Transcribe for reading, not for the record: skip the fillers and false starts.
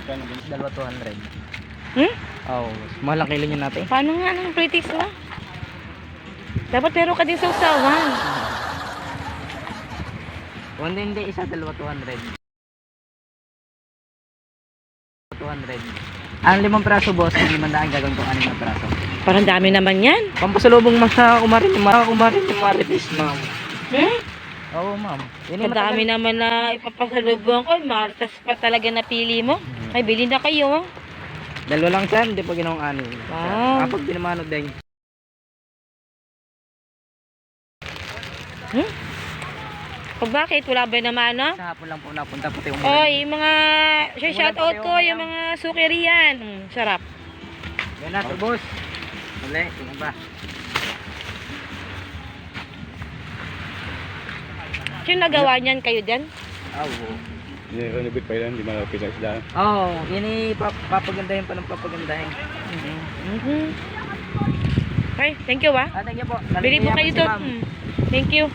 Dalawa 200. Hmm? Oo, mahal ang kilo niya natin. Paano nga ng pretties mo? Dapat meron ka din sa usawan. Hindi, isa, dalawa 200. 200. Ang 5 piraso, boss, ang 500 gagawin kong 6 na piraso. Parang dami naman yan. Pampasalubong mas na kumarin yung marites, ma'am. Hmm? Oo, ma'am. Ang dami naman na ipapasalubong ko. Martas pa talaga napili mo. Ay, bili na kayo. Dalawa lang siya, hindi pa ginawang 6. Wow. Kapag pinamanod din. Hmm? O bakit? Wala ba naman, no? Sa hapon lang po napunta puti yung Oy, yung mga shoutout ko, yung mga sukirian. Sarap. Yan na, boss. Uli, tingnan ba? Sino nagawa niyan kayo dyan? Oo. Renovate pa yan, hindi malapit sa isda. Oo, yan papagandahin pa ng papagandahin. Okay, thank you, Thank you po. Bili po kayo si doon. ma'am. Thank you.